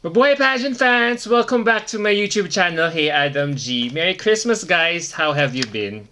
Mabuhay pageant fans! Welcome back to my YouTube channel. Hey Adam G. Merry Christmas guys! How have you been?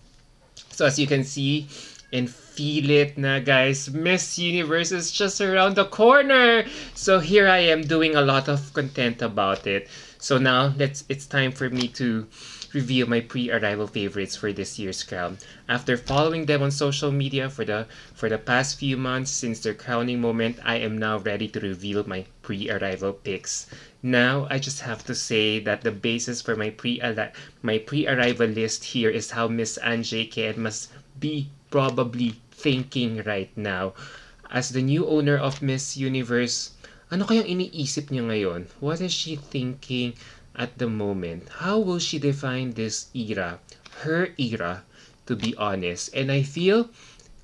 So as you can see and feel it na guys, Miss Universe is just around the corner. So here I am doing a lot of content about it. So now it's time for me to reveal my pre-arrival favorites for this year's crown. After following them on social media for the past few months since their crowning moment, I am now ready to reveal my pre-arrival picks. Now, I just have to say that the basis for my pre-arrival list here is how Miss Anjay Ken must be probably thinking right now. As the new owner of Miss Universe, ano kayang iniisip niya ngayon? What is she thinking at the moment? How will she define this era? Her era, to be honest. And I feel,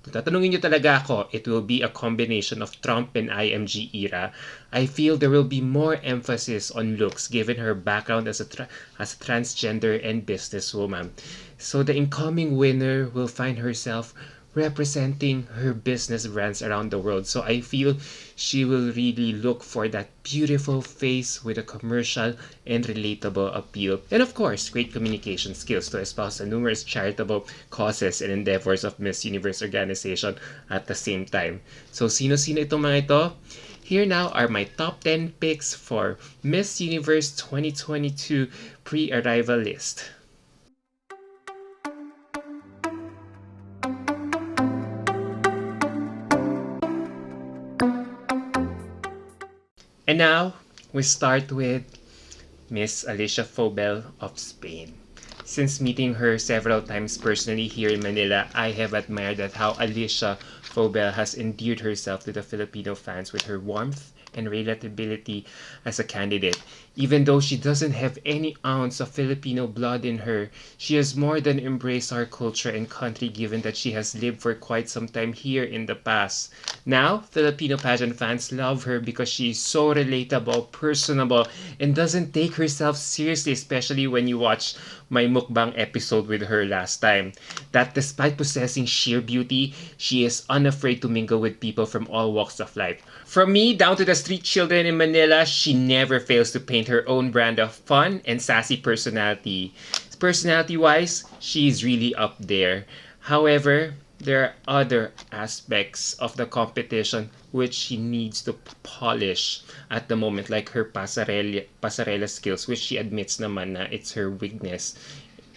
kung tatanungin nyo talaga ako, it will be a combination of Trump and IMG era. I feel there will be more emphasis on looks given her background as a transgender and businesswoman. So the incoming winner will find herself representing her business brands around the world. So I feel she will really look for that beautiful face with a commercial and relatable appeal. And of course, great communication skills to espouse the numerous charitable causes and endeavors of Miss Universe organization at the same time. So sino-sino itong mga ito? Here now are my top 10 picks for Miss Universe 2022 pre-arrival list. And now, we start with Miss Alicia FAUBEL of Spain. Since meeting her several times personally here in Manila, I have admired at how Alicia FAUBEL has endeared herself to the Filipino fans with her warmth and relatability as a candidate. Even though she doesn't have any ounce of Filipino blood in her, she has more than embraced our culture and country given that she has lived for quite some time here in the past. Now, Filipino pageant fans love her because she is so relatable, personable, and doesn't take herself seriously, especially when you watch my mukbang episode with her last time. That despite possessing sheer beauty, she is unafraid to mingle with people from all walks of life. From me down to the street children in Manila, she never fails to paint her own brand of fun and sassy personality. Personality-wise, she's really up there. However, there are other aspects of the competition which she needs to polish at the moment, like her pasarela skills, which she admits naman na it's her weakness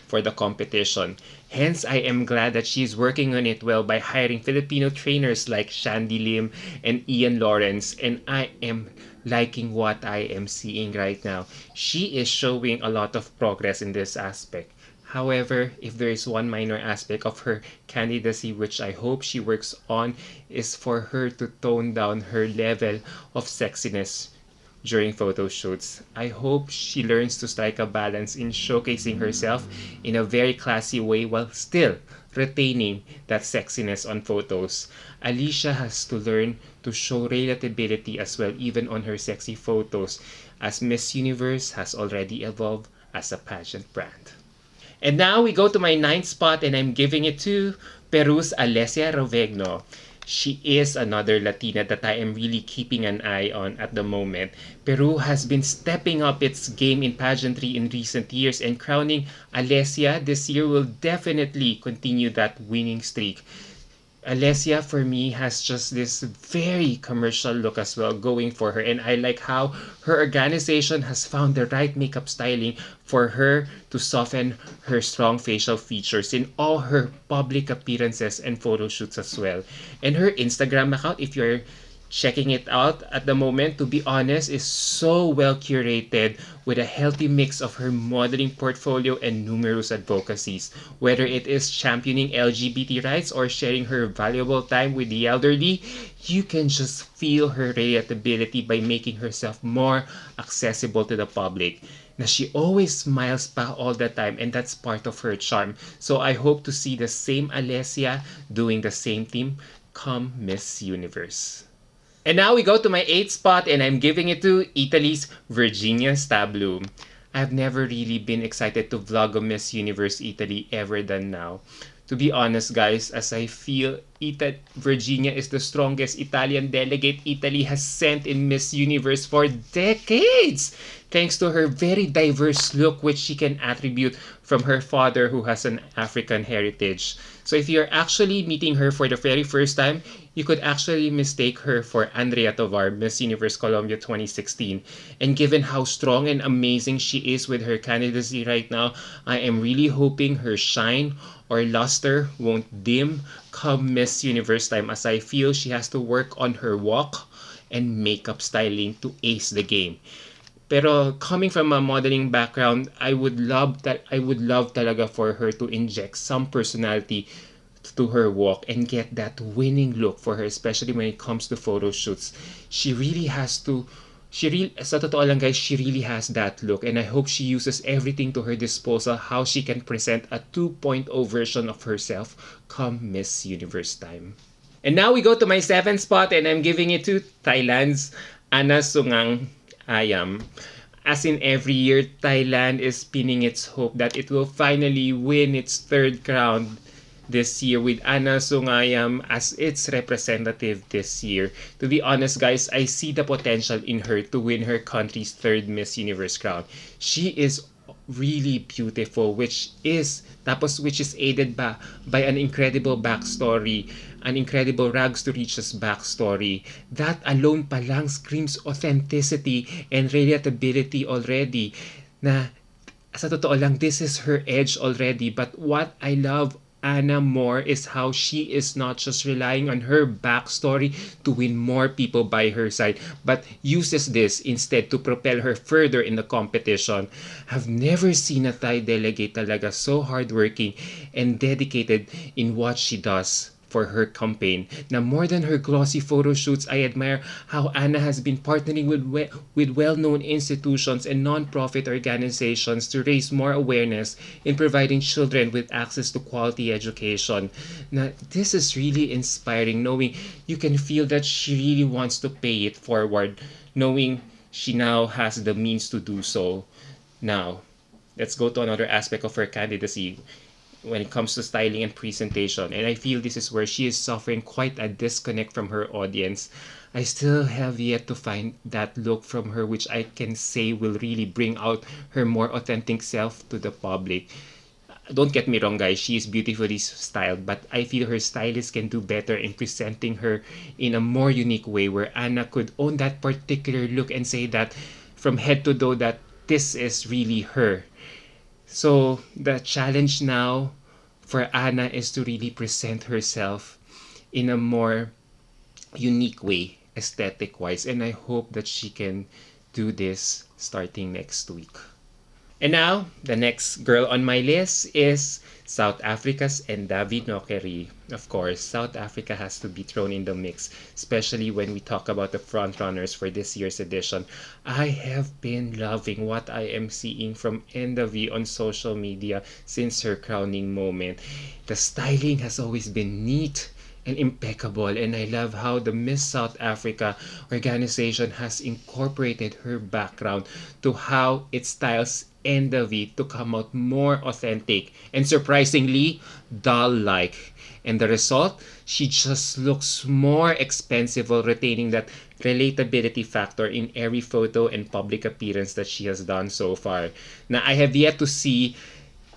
for the competition. Hence, I am glad that she's working on it well by hiring Filipino trainers like Shandy Lim and Ian Lawrence, and I am liking what I am seeing right now. She is showing a lot of progress in this aspect. However, if there is one minor aspect of her candidacy which I hope she works on is for her to tone down her level of sexiness during photo shoots. I hope she learns to strike a balance in showcasing herself in a very classy way while still retaining that sexiness on photos. Alicia has to learn to show relatability as well even on her sexy photos, as Miss Universe has already evolved as a pageant brand. And now we go to my ninth spot and I'm giving it to Peru's ALESSIA ROVEGNO. She is another Latina that I am really keeping an eye on at the moment. Peru has been stepping up its game in pageantry in recent years, and crowning ALESSIA this year will definitely continue that winning streak. ALESSIA for me has just this very commercial look as well going for her, and I like how her organization has found the right makeup styling for her to soften her strong facial features in all her public appearances and photo shoots as well. And her Instagram account, if you're checking it out at the moment, to be honest, is so well curated with a healthy mix of her modeling portfolio and numerous advocacies. Whether it is championing LGBT rights or sharing her valuable time with the elderly, you can just feel her relatability by making herself more accessible to the public. Na she always smiles pa all the time, and that's part of her charm. So I hope to see the same ALESSIA doing the same thing come Miss Universe. And now we go to my 8th spot and I'm giving it to Italy's Virginia Stablum. I've never really been excited to vlog on Miss Universe Italy ever than now. To be honest, guys, as I feel Virginia is the strongest Italian delegate Italy has sent in Miss Universe for decades, thanks to her very diverse look, which she can attribute from her father, who has an African heritage. So if you're actually meeting her for the very first time, you could actually mistake her for Andrea Tovar, Miss Universe Colombia 2016. And given how strong and amazing she is with her candidacy right now, I am really hoping her shine or luster won't dim come Miss Universe time, as I feel she has to work on her walk and makeup styling to ace the game. Pero coming from a modeling background, I would love talaga for her to inject some personality to her walk and get that winning look for her, especially when it comes to photo shoots. She really has to sa totoo lang guys, she really has that look, and I hope she uses everything to her disposal how she can present a 2.0 version of herself come Miss Universe time. And now we go to my 7th spot, and I'm giving it to Thailand's ANSUEANGAM-IAM. As in every year, Thailand is pinning its hope that it will finally win its 3rd crown this year, with ANSUEANGAM as its representative this year. To be honest, guys, I see the potential in her to win her country's 3rd Miss Universe crown. She is really beautiful, which is aided by an incredible backstory, an incredible rags to riches backstory. That alone palang screams authenticity and relatability already. Na sa totoo lang, this is her edge already. But what I love Anna more is how she is not just relying on her backstory to win more people by her side, but uses this instead to propel her further in the competition. I've never seen a Thai delegate talaga so hardworking and dedicated in what she does for her campaign. Now, more than her glossy photo shoots, I admire how Anna has been partnering with well-known institutions and non-profit organizations to raise more awareness in providing children with access to quality education. Now, this is really inspiring, knowing you can feel that she really wants to pay it forward, knowing she now has the means to do so. Now, let's go to another aspect of her candidacy when it comes to styling and presentation, and I feel this is where she is suffering quite a disconnect from her audience. I still have yet to find that look from her which I can say will really bring out her more authentic self to the public. Don't get me wrong, guys, she is beautifully styled, but I feel her stylist can do better in presenting her in a more unique way, where Anna could own that particular look and say that from head to toe that this is really her. So the challenge now for Anna is to really present herself in a more unique way, aesthetic wise, and I hope that she can do this starting next week. And now, the next girl on my list is South Africa's NDAVI NOKERI. Of course, South Africa has to be thrown in the mix, especially when we talk about the frontrunners for this year's edition. I have been loving what I am seeing from NDAVI on social media since her crowning moment. The styling has always been neat and impeccable, and I love how the Miss South Africa organization has incorporated her background to how it styles NDAVI to come out more authentic and surprisingly doll-like. And the result, she just looks more expensive while retaining that relatability factor in every photo and public appearance that she has done so far. Now, I have yet to see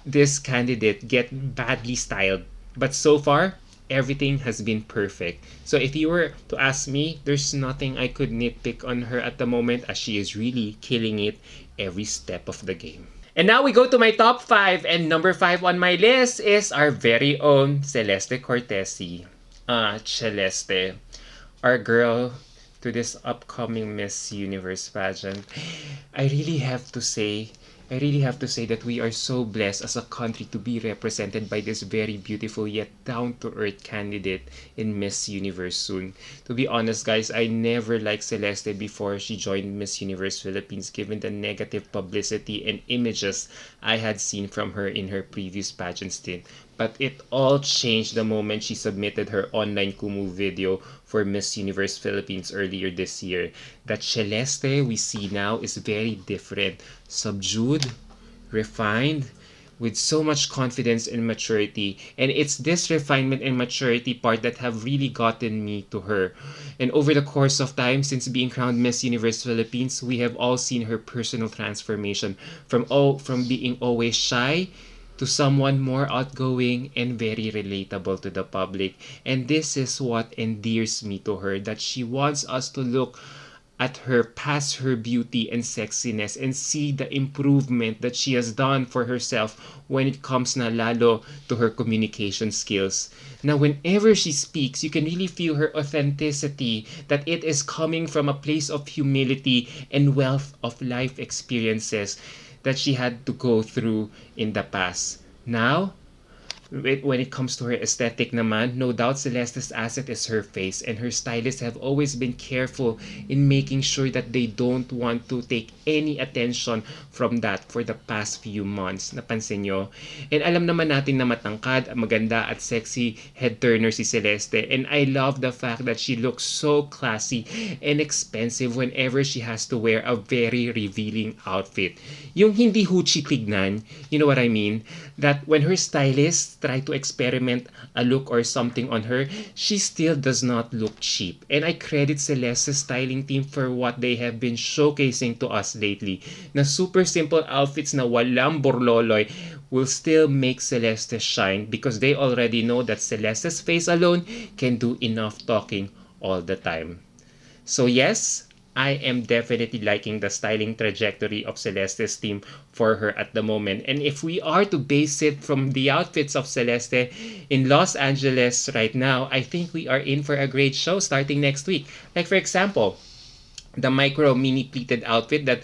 this candidate get badly styled, but so far, everything has been perfect. So if you were to ask me, there's nothing I could nitpick on her at the moment, as she is really killing it every step of the game. And now we go to my top 5, and number 5 on my list is our very own Celeste Cortesi. Celeste, our girl to this upcoming Miss Universe pageant. I really have to say that we are so blessed as a country to be represented by this very beautiful yet down-to-earth candidate in Miss Universe soon. To be honest, guys, I never liked Celeste before she joined Miss Universe Philippines, given the negative publicity and images I had seen from her in her previous pageant stint. But it all changed the moment she submitted her online Kumu video for Miss Universe Philippines earlier this year. That Celeste we see now is very different, subdued, refined, with so much confidence and maturity. And it's this refinement and maturity part that have really gotten me to her. And over the course of time, since being crowned Miss Universe Philippines, we have all seen her personal transformation from being always shy to someone more outgoing and very relatable to the public. And this is what endears me to her, that she wants us to look at her past her beauty and sexiness and see the improvement that she has done for herself when it comes na lalo to her communication skills. Now, whenever she speaks, you can really feel her authenticity, that it is coming from a place of humility and wealth of life experiences that she had to go through in the past. Now, when it comes to her aesthetic naman, no doubt Celeste's asset is her face, and her stylists have always been careful in making sure that they don't want to take any attention from that for the past few months. Napansin nyo? And alam naman natin na matangkad, maganda at sexy head turner si Celeste, and I love the fact that she looks so classy and expensive whenever she has to wear a very revealing outfit. Yung hindi huchi tignan, you know what I mean? That when her stylists try to experiment a look or something on her, she still does not look cheap. And I credit Celeste's styling team for what they have been showcasing to us lately. Na super simple outfits na walang borloloy will still make Celeste shine, because they already know that Celeste's face alone can do enough talking all the time. So yes, I am definitely liking the styling trajectory of Celeste's team for her at the moment. And if we are to base it from the outfits of Celeste in Los Angeles right now, I think we are in for a great show starting next week. Like for example, the micro mini pleated outfit that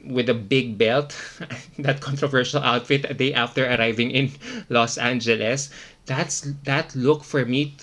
with a big belt, that controversial outfit a day after arriving in Los Angeles, that look for me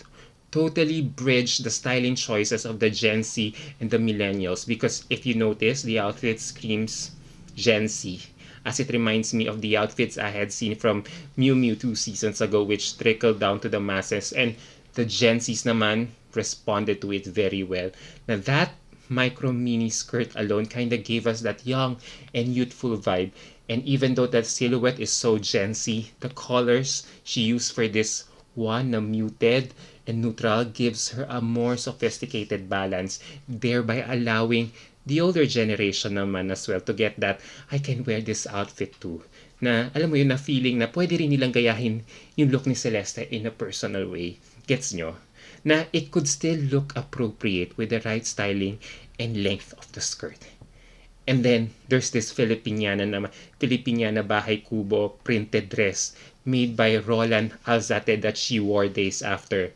totally bridge the styling choices of the Gen Z and the millennials, because if you notice, the outfit screams Gen Z, as it reminds me of the outfits I had seen from Miu Miu 2 seasons ago, which trickled down to the masses, and the Gen Zs naman responded to it very well. Now that micro mini skirt alone kind of gave us that young and youthful vibe. And even though that silhouette is so Gen Z, the colors she used for this one na muted and neutral gives her a more sophisticated balance, thereby allowing the older generation naman as well to get that I can wear this outfit too. Na alam mo yun, na feeling na pwede rin nilang gayahin yung look ni Celeste in a personal way. Gets nyo? Na it could still look appropriate with the right styling and length of the skirt. And then there's this Filipiniana bahay kubo printed dress made by Roland Alzate that she wore days after.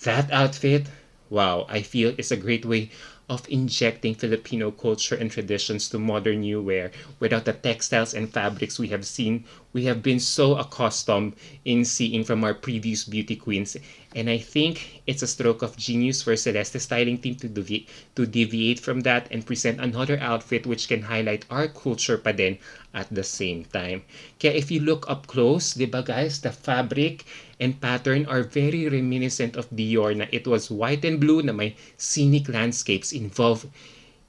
That outfit, wow, I feel is a great way of injecting Filipino culture and traditions to modern new wear without the textiles and fabrics we have been so accustomed in seeing from our previous beauty queens. And I think it's a stroke of genius for Celeste's styling team to deviate from that and present another outfit which can highlight our culture pa din at the same time. Kaya if you look up close, di ba guys, the fabric and pattern are very reminiscent of Dior, na it was white and blue na may scenic landscapes involved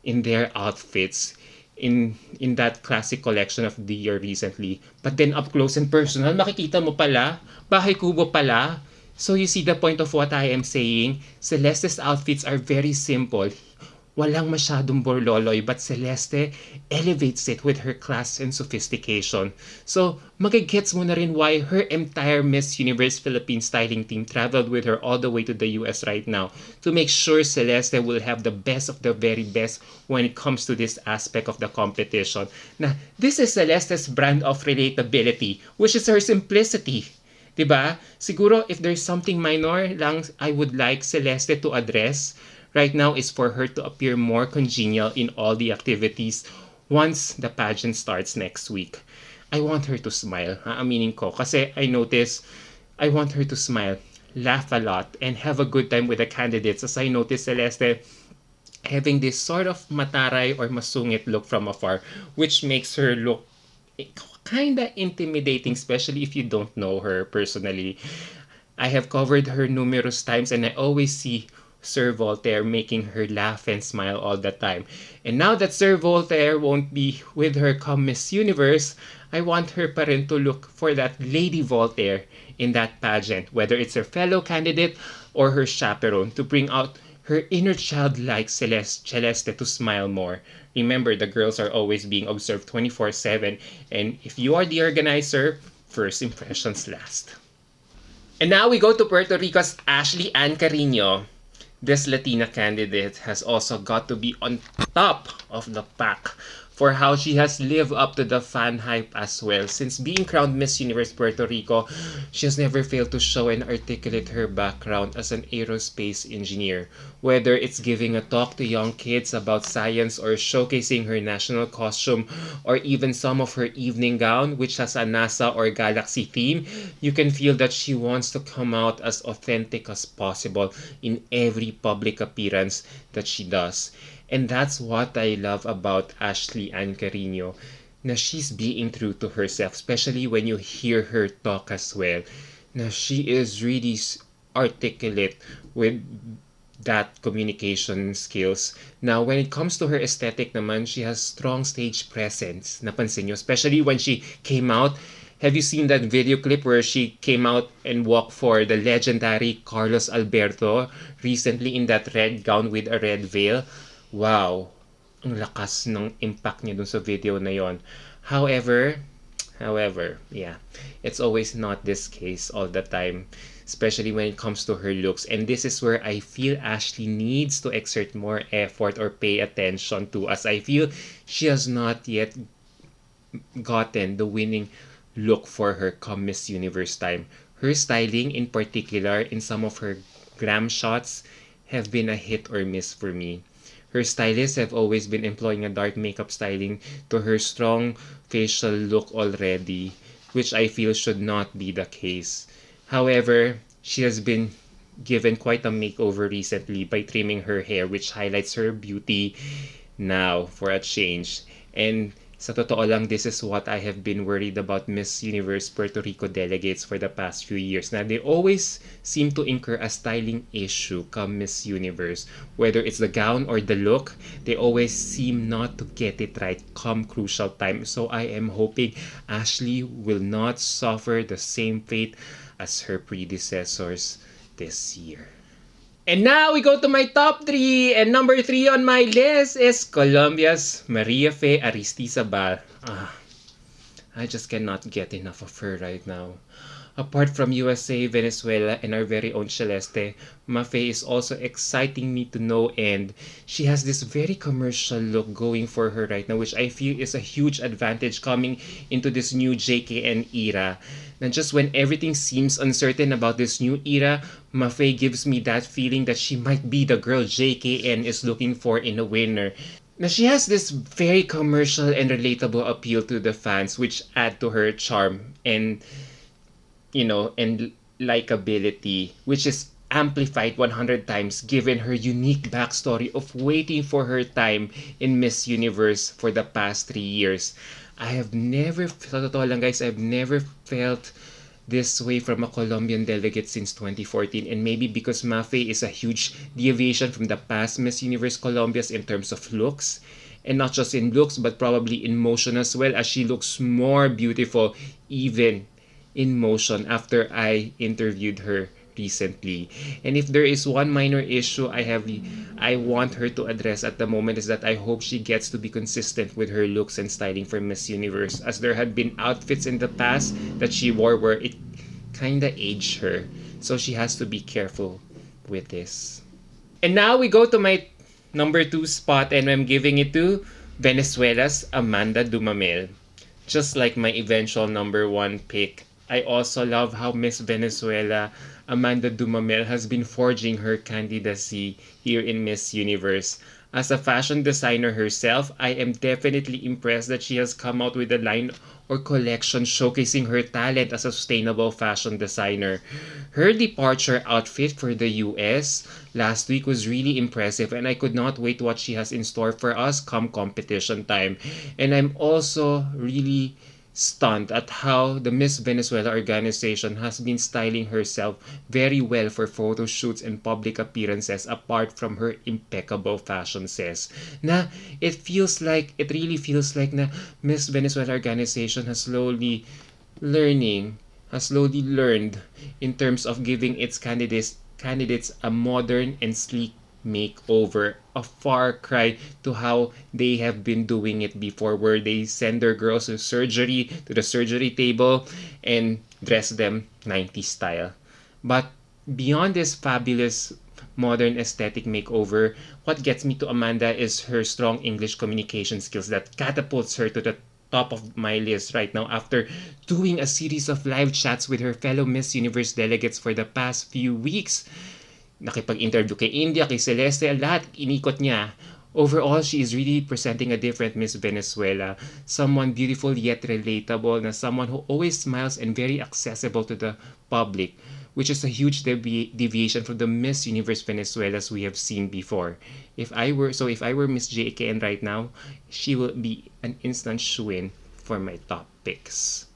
in their outfits in that classic collection of Dior recently. But then up close and personal, makikita mo pala, bahay kubo pala. So you see the point of what I am saying. Celeste's outfits are very simple. Walang masyadong borloloy, but Celeste elevates it with her class and sophistication. So, magigets mo na rin why her entire Miss Universe Philippines styling team traveled with her all the way to the US right now to make sure Celeste will have the best of the very best when it comes to this aspect of the competition. Na, this is Celeste's brand of relatability, which is her simplicity. Diba? Siguro if there's something minor lang I would like Celeste to address right now is for her to appear more congenial in all the activities once the pageant starts next week. I want her to smile, aaminin ko. Kasi I notice, I want her to smile, laugh a lot, and have a good time with the candidates. As I notice Celeste having this sort of mataray or masungit look from afar, which makes her look kinda intimidating, especially if you don't know her personally. I have covered her numerous times and I always see Sir Voltaire, making her laugh and smile all the time. And now that Sir Voltaire won't be with her come Miss Universe, I want her pa rin to look for that Lady Voltaire in that pageant, whether it's her fellow candidate or her chaperone, to bring out her inner childlike Celeste to smile more. Remember, the girls are always being observed 24/7, and if you are the organizer, first impressions last. And now we go to Puerto Rico's Ashley Ann Carino. This Latina candidate has also got to be on top of the pack for how she has lived up to the fan hype as well. Since being crowned Miss Universe Puerto Rico, she has never failed to show and articulate her background as an aerospace engineer. Whether it's giving a talk to young kids about science or showcasing her national costume or even some of her evening gown, which has a NASA or galaxy theme, you can feel that she wants to come out as authentic as possible in every public appearance that she does. And that's what I love about Ashley Ann Carino, na she's being true to herself, especially when you hear her talk as well. Na she is really articulate with that communication skills. Now, when it comes to her aesthetic naman, she has strong stage presence. Napansin nyo, especially when she came out. Have you seen that video clip where she came out and walked for the legendary Carlos Alberto recently in that red gown with a red veil? Wow, ang lakas ng impact niya dun sa video na yon. However, yeah, it's always not this case all the time, especially when it comes to her looks. And this is where I feel Ashley needs to exert more effort or pay attention to, as I feel she has not yet gotten the winning look for her come Miss Universe time. Her styling in particular in some of her glam shots have been a hit or miss for me. Her stylists have always been employing a dark makeup styling to her strong facial look already, which I feel should not be the case. However, she has been given quite a makeover recently by trimming her hair, which highlights her beauty now for a change. And sa totoo lang, this is what I have been worried about Miss Universe Puerto Rico delegates for the past few years. Now, they always seem to incur a styling issue come Miss Universe. Whether it's the gown or the look, they always seem not to get it right come crucial time. So I am hoping Ashley will not suffer the same fate as her predecessors this year. And now we go to my top 3. And number 3 on my list is Colombia's Maria Fe Aristizabal. I just cannot get enough of her right now. Apart from USA, Venezuela, and our very own Celeste, MAFE is also exciting me to no end. She has this very commercial look going for her right now, which I feel is a huge advantage coming into this new JKN era. And just when everything seems uncertain about this new era, MAFE gives me that feeling that she might be the girl JKN is looking for in a winner. Now, she has this very commercial and relatable appeal to the fans, which add to her charm and and likability, which is amplified 100 times given her unique backstory of waiting for her time in Miss Universe for the past 3 years. I've never felt this way from a Colombian delegate since 2014, and maybe because MAFE is a huge deviation from the past Miss Universe Colombias in terms of looks, and not just in looks but probably in motion as well, as she looks more beautiful even in motion after I interviewed her recently. And if there is one minor issue I want her to address at the moment, is that I hope she gets to be consistent with her looks and styling for Miss Universe, as there had been outfits in the past that she wore where it kinda aged her. So she has to be careful with this. And now we go to my number 2 spot, and I'm giving it to Venezuela's Amanda Dumamel. Just like my eventual number 1 pick, I also love how Miss Venezuela Amanda Dumamel has been forging her candidacy here in Miss Universe. As a fashion designer herself, I am definitely impressed that she has come out with a line or collection showcasing her talent as a sustainable fashion designer. Her departure outfit for the US last week was really impressive, and I could not wait what she has in store for us come competition time. And I'm also really stunned at how the Miss Venezuela organization has been styling herself very well for photo shoots and public appearances apart from her impeccable fashion sense. Na it really feels like na Miss Venezuela organization has slowly learned in terms of giving its candidates a modern and sleek makeover, a far cry to how they have been doing it before, where they send their girls to the surgery table, and dress them 90s style. But beyond this fabulous modern aesthetic makeover, what gets me to Amanda is her strong English communication skills that catapults her to the top of my list right now after doing a series of live chats with her fellow Miss Universe delegates for the past few weeks. Nakipag-interview kay India, kay Celeste, lahat inikot niya. Overall, she is really presenting a different Miss Venezuela. Someone beautiful yet relatable, na someone who always smiles and very accessible to the public, which is a huge deviation from the Miss Universe Venezuelas we have seen before. If I were Miss JKN right now, she will be an instant shoo-in for my top picks.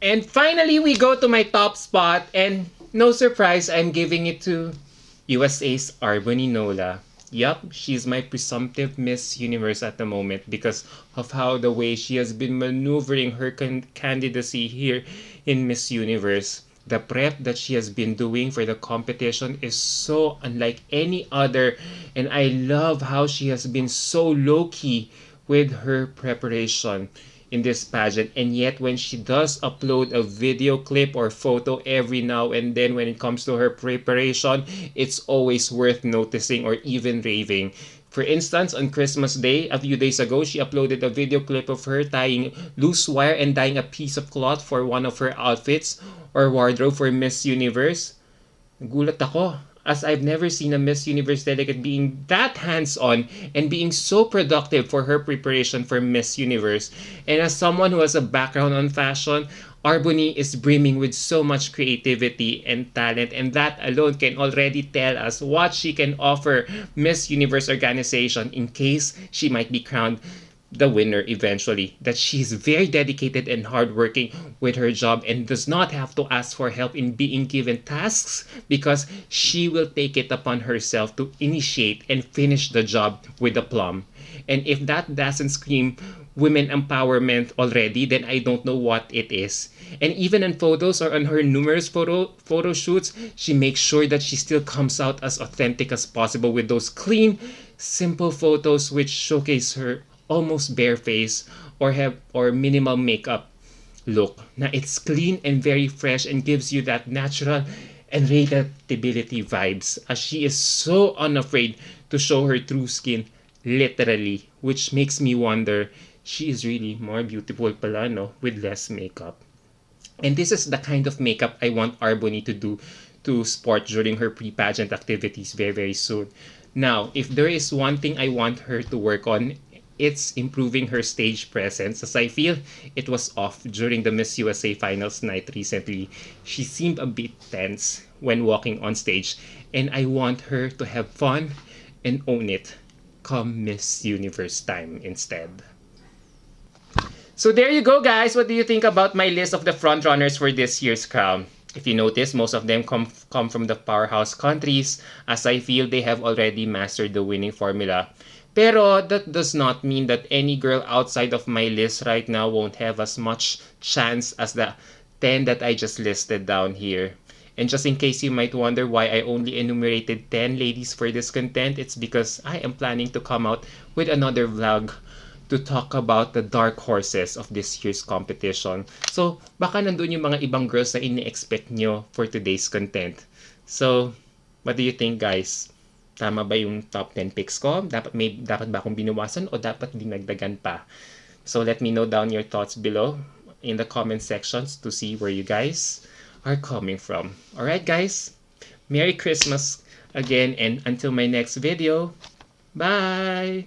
And finally, we go to my top spot, and no surprise, I'm giving it to USA's Arbony Nola. Yup, she's my presumptive Miss Universe at the moment because of how the way she has been maneuvering her candidacy here in Miss Universe. The prep that she has been doing for the competition is so unlike any other, and I love how she has been so low-key with her preparation in this pageant. And yet when she does upload a video clip or photo every now and then when it comes to her preparation, it's always worth noticing or even raving. For instance, on Christmas Day, a few days ago, she uploaded a video clip of her tying loose wire and dyeing a piece of cloth for one of her outfits or wardrobe for Miss Universe. Nagulat ako, as I've never seen a Miss Universe delegate being that hands-on and being so productive for her preparation for Miss Universe. And as someone who has a background on fashion, Arbony is brimming with so much creativity and talent, and that alone can already tell us what she can offer Miss Universe organization in case she might be crowned the winner eventually. That she's very dedicated and hardworking with her job and does not have to ask for help in being given tasks because she will take it upon herself to initiate and finish the job with aplomb. And if that doesn't scream women empowerment already, then I don't know what it is. And even in photos or on her numerous photo shoots, she makes sure that she still comes out as authentic as possible with those clean, simple photos which showcase her almost bare face or minimal makeup look. Now it's clean and very fresh and gives you that natural and relatability vibes as she is so unafraid to show her true skin literally, which makes me wonder, she is really more beautiful pala, no, with less makeup. And this is the kind of makeup I want Arbony to do to sport during her pre-pageant activities very, very soon. Now, if there is one thing I want her to work on, it's improving her stage presence, as I feel it was off during the Miss USA Finals night recently. She seemed a bit tense when walking on stage, and I want her to have fun and own it come Miss Universe time instead. So there you go, guys. What do you think about my list of the frontrunners for this year's crown? If you notice, most of them come from the powerhouse countries, as I feel they have already mastered the winning formula. Pero that does not mean that any girl outside of my list right now won't have as much chance as the 10 that I just listed down here. And just in case you might wonder why I only enumerated 10 ladies for this content, it's because I am planning to come out with another vlog to talk about the dark horses of this year's competition. So, baka nandun yung mga ibang girls na ini-expect nyo for today's content. So, what do you think, guys? Tama ba yung top 10 picks ko? Dapat ba akong binawasan o dapat dinagdagan pa? So, let me know down your thoughts below in the comment sections to see where you guys are coming from. Alright, guys? Merry Christmas again, and until my next video, bye!